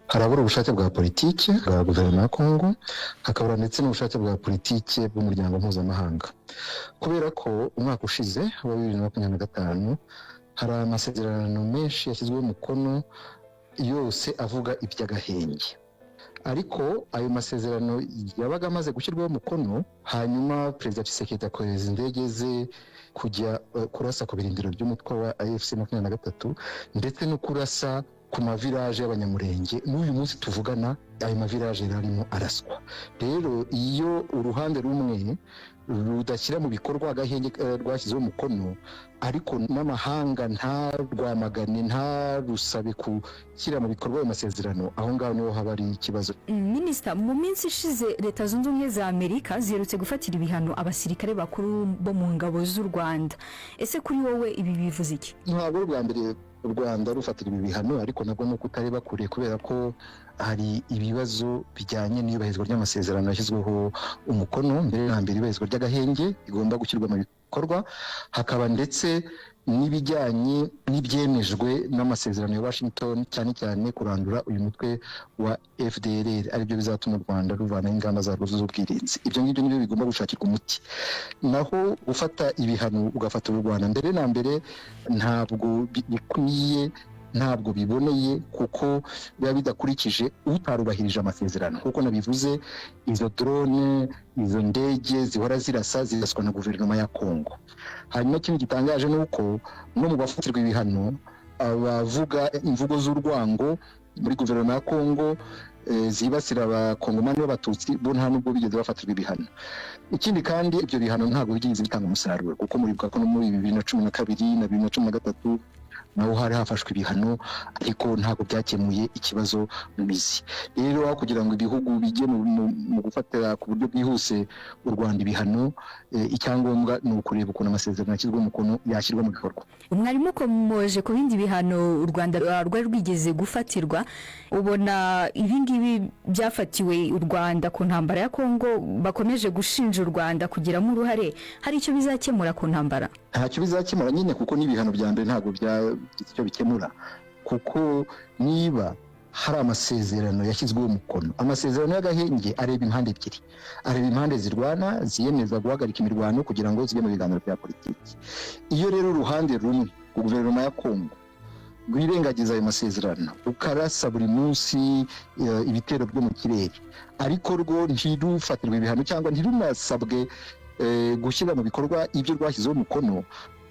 harabura ubushake bwa politiki bwa guverinoma ya Kongo, hakabura ndetse n'ubushake bwa politiki bw'umuryango mpuzamahanga. Kubera ko umwaka ushize wa 2025 hari amasezerano menshi yashyizweho umukono yose avuga iby'agahenge, ariko ayo masezerano yabaga amaze gushyirwaho umukono, hanyuma Perezida Tshisekedi akohereza indege ze kujya kurasa ku birindiro by'umutwe wa AFC 23 ndetse no kurasa ku mavirage y'abanyamurenge. N'uyu munsi tuvugana ayo mavirage yarimo araswa. Rero iyo uruhande rumwe rudashyira mu bikorwa agahenge rwashyizeho umukono, ariko n'amahanga nta rwamagane nta rusabe gushyira mu bikorwa ayo masezerano, aho ngaho niho haba ari ikibazo. Minisita, mu minsi ishize Leta Zunze Ubumwe za Amerika ziherutse gufatira ibihano abasirikare bakuru bo mu ngabo z'u Rwanda. Ese kuri wowe ibi bivuze iki? Ntabwo bwa mbere u Rwanda rufatira ibi bihano, ariko nabwo nuko utareba kure, kubera ko hari ibibazo bijyanye n'iyubahirizwa ry'amasezerano yashyizweho umukono. Mbere na mbere ibahirizwa ry'agahenge igomba gushyirwa mu bikorwa, hakaba ndetse n'ibijyanye n'ibyemejwe n'amasezerano ya Washington, cyane cyane kurandura uyu mutwe wa FDLR, aribyo bizatuma u Rwanda ruvanaho ingamba zarwo z'ubwirinzi. Ibyo ngibyo nibyo bigomba gushakirwa umuti. Naho gufata ibihano ugafatira u Rwanda mbere na mbere ntabwo bikwiye, ntabwo biboneye, kuko biba bidakurikije utarubahirije amasezerano. Kuko nabivuze, izo drone, izo ndege zihora ziraswa na guverinoma ya Kongo. Hanyuma ikintu gitangaje ni uko no mu bafatirwa ibihano abavuga imvugo z'urwango muri guverinoma ya Kongo zibasira abakongomani b'abatutsi, bo nta nubwo bigeze bafatirwa ibihano. Ikindi kandi ibyo bihano ntabwo bigeze bitanga umusaruro, kuko muribuka ko no muri 2012 na 2013 naho hari hafashwe ibihano, ariko ntabwo byakemuye ikibazo mu mizi. Rero aho kugira ngo ibihugu bijye mu gufatira ku buryo bwihuse u Rwanda ibihano, icyangombwa ni ukureba ukuntu amasezerano yashyizweho umukono yashyirwa mu bikorwa. Umwarimu komoje ku bindi bihano u Rwanda rwari rwigeze gufatirwa, ubona ibingibi byafatiwe u Rwanda ku ntambara ya Kongo, bakomeje gushinja u Rwanda kugiramo uruhare, hari icyo bizakemura ku ntambara? Ntacyo bizakemura nyine, kuko n'ibihano bya mbere ntabwo icyo bikemura, kuko niba hari amasezerano yashyizweho umukono, amasezerano y'agahenge areba impande ebyiri, areba impande zirwana ziyemeza guhagarika imirwano kugira ngo zijye mu biganiro bya politiki. Iyo rero uruhande rumwe guverinoma ya Kongo rwirengagiza ayo masezerano, ukarasa buri munsi ibitero byo mu kirere, ariko rwo ntirufatirwe ibihano cyangwa ntirunasabwe gushyira mu bikorwa ibyo rwashyizeho umukono,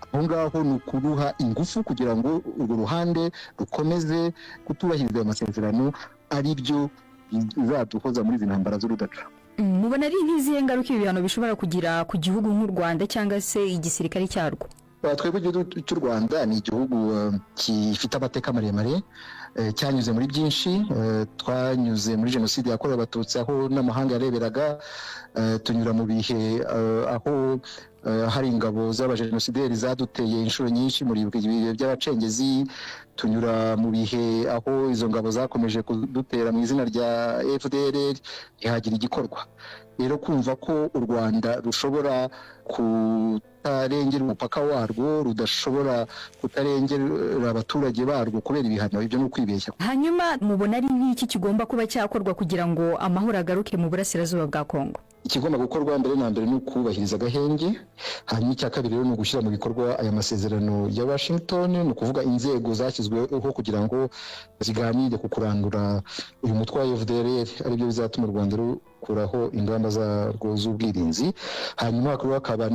aho ngaho ni ukuruha ingufu kugira ngo urwo ruhande rukomeze kutubahiriza ayo masezerano, ari byo bizadukoza muri izi ntambara z'urudaca. Mubona ari nk'izihe ngaruka ibi bihano bishobora kugira ku gihugu nk'u Rwanda cyangwa se igisirikare cyarwo? Twebwe igihugu cy'u Rwanda ni igihugu gifite amateka maremare, cyanyuze muri byinshi. Twanyuze muri jenoside yakorewe abatutsi aho n'amahanga yareberaga, tunyura mu bihe aho hari ingabo z'abajenosideri zaduteye inshuro nyinshi muri ibihe by'abacengezi, tunyura mu bihe aho izo ngabo zakomeje kudutera mu izina rya FDLR ntihagira igikorwa. Rero kumva ko u Rwanda rushobora kutarengera umupaka warwo, rudashobora kutarengera abaturage barwo kubera ibihano, ibyo ni ukwibeshya. Hanyuma mubona ari nk'iki kigomba kuba cyakorwa kugira ngo amahoro agaruke mu burasirazuba bwa Kongo? Ikigomba gukorwa mbere na mbere ni ukubahiriza agahenge, hanyuma icya kabiri rero ni ugushyira mu bikorwa aya masezerano ya Washington, ni ukuvuga inzego zashyizweho kugira ngo ziganire ku kurandura uyu mutwe wa FDLR, aribyo bizatuma u Rwanda rukuraho ingamba zarwo z'ubwirinzi. Hanyuma hakaba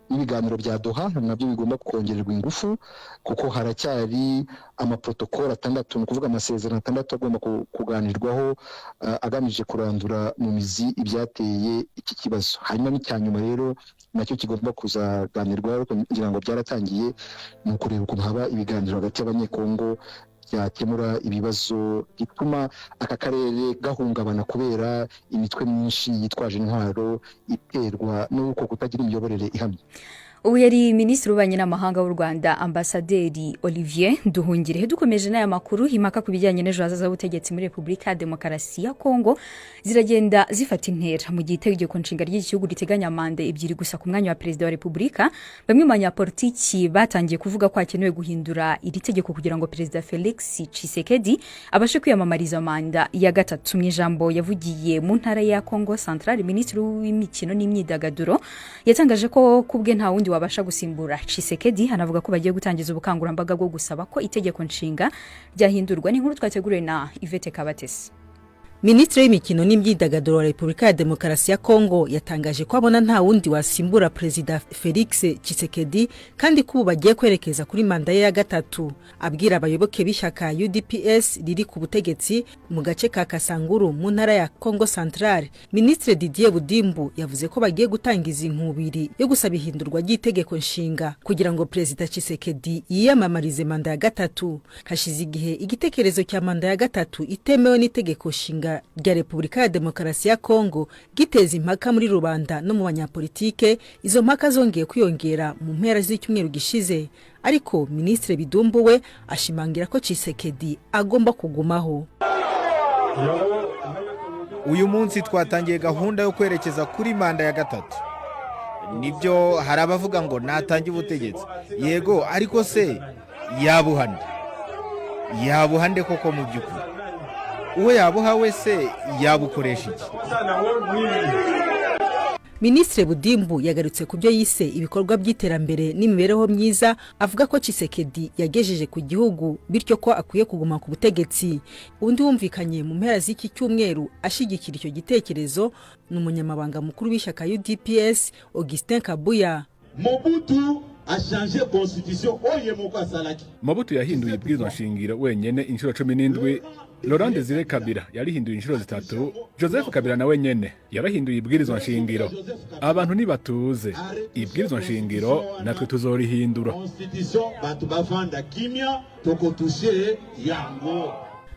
n'ibiganiro bya Doha, nabyo bigomba kongererwa ingufu, kuko haracyari amaprotokoli 6, ni ukuvuga amasezerano 6 agomba kuganirwaho agamije kurandura mu mizi ibyateye iki kibazo. Hanyuma n'icyanyuma rero nacyo kigomba kuzaganirwaho, kugira ngo byaratangiye, ni ukureba ukuntu haba ibiganiro hagati y'abanyekongo byakemura ibibazo bituma aka karere gahungabana kubera imitwe myinshi yitwaje intwaro iterwa n'uko kutagira imiyoborere ihamye. ubu yari minisitiri w'ububanyi n'amahanga w'u Rwanda ambasaderi Olivier Nduhungirehe. Dukomeje n'aya makuru, impaka ku bijyanye n'ejo hazaza h'ubutegetsi muri Repubulika ya Demokarasi ya Kongo ziragenda zifata intera mu gihe itegeko nshinga ry'iki gihugu riteganya manda ebyiri gusa ku mwanya wa perezida wa Repubulika. Bamwe mu banyapolitiki batangiye kuvuga ko hakenewe guhindura iri tegeko kugira ngo perezida Felix Tshisekedi abashe kwiyamamariza manda ya gatatu. Mu ijambo yavugiye mu ntara ya Kongo Central, minisitiri w'imikino n'imyidagaduro yatangaje ko kubwe nta wundi wabasha gusimbura Tshisekedi. Hanavuga ko bagiye gutangiza ubukangurambaga bwo gusaba ko itegeko nshinga ryahindurwa. Ni inkuru twateguriwe na Yvette Kabatesi. Minisitiri w'imikino n'imyidagaduro wa Repubulika ya Demokarasi ya Kongo yatangaje ko abona nta wundi wasimbura perezida Felix Tshisekedi kandi ko bagiye kwerekeza kuri manda ya gatatu. Abwira abayoboke b'ishyaka UDPS riri ku butegetsi mu gace ka Kasanguru mu ntara ya Kongo Central, Minisitiri Didier Budimbu yavuze ko bagiye gutangiza inkubiri yo gusaba ihindurwa ry'itegeko nshinga kugira ngo perezida Tshisekedi yiyamamarize manda ya gatatu. Hashize igihe igitekerezo cya manda ya gatatu itemewe n'itegeko nshinga rya Repubulika ya Demokarasi ya Kongo giteza impaka muri rubanda no mu banyapolitike. Izo mpaka zongeye kwiyongera mu mpera z'icyumweru gishize, ariko Minisitiri Bidumbu we ashimangira ko Tshisekedi agomba kugumaho. Uyu munsi twatangiye gahunda yo kwerekeza kuri manda ya gatatu. Nibyo hari abavuga ngo natangiye ubutegetsi, yego, ariko se yabuhande koko mu by'ukuri? Uwo yabuhawe se yabukoresha iki? Minisitiri Budimbu yagarutse ku byo yise ibikorwa by'iterambere n'imibereho myiza, avuga ko Tshisekedi yagejeje ku gihugu bityo ko akwiye kuguma ku butegetsi. Undi wumvikanye mu mpera z'iki cyumweru ashigikira icyo gitekerezo ni umunyamabanga mukuru w'ishyaka UDPS Augustin Kabuya. Mobutu yahinduye ibwirizwa nshingiro wenyene inshuro 17. Laurent Desire Kabila yarihinduye inshuro 3. Joseph Kabila na wenyene yarahinduye ibwirizwa nshingiro. Abantu nibatuze ibwirizwa nshingiro natwe tuzorihindura.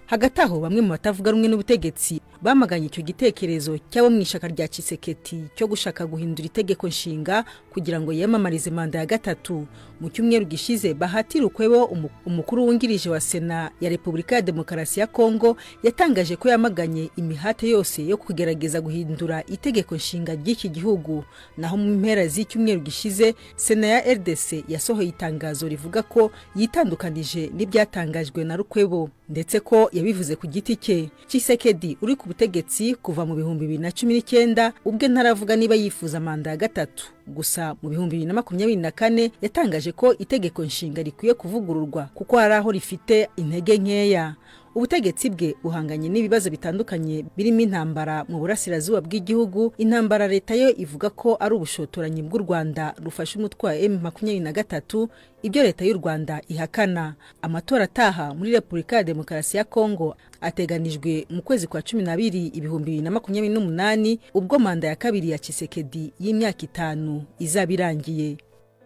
Hagati aho bamwe mu batavuga rumwe n'ubutegetsi bamaganye icyo gitekerezo cyabo mu ishaka rya Tshisekedi cyo gushaka guhindura itegeko nshinga kugira ngo yiyamamarize manda ya gatatu. Mu cyumweru gishize Bahati Lukwebo, umukuru wungirije wa Sena ya Repubulika ya Demokarasi ya Kongo, yatangaje ko yamaganye imihate yose yo kugerageza guhindura itegeko nshinga ry'iki gihugu. Naho mu mpera z'icyumweru gishize Sena ya RDC yasohoye itangazo rivuga ko yitandukanije n'ibyatangajwe na Lukwebo ndetse ko yabivuze ku giti cye. Tshisekedi uri ku butegetsi kuva mu 2019 ubwe ntaravuga niba yifuza manda ya gatatu. Gusa mu 2024 yatangaje ko itegeko nshinga rikwiye kuvugururwa kuko hari aho rifite intege nkeya. Ubutegetsi bwe buhanganye n'ibibazo bitandukanye birimo intambara mu burasirazuba bw'igihugu, intambara leta yo ivuga ko ari ubushotoranyi bw'u Rwanda rufashe umutwe wa M23, ibyo leta y'u Rwanda ihakana. Amatora ataha muri Repubulika ya Demokarasi ya Kongo ateganijwe mu kwezi kwa 12 2028 ubwo manda ya kabiri ya Tshisekedi y'imyaka 5 izabirangiye.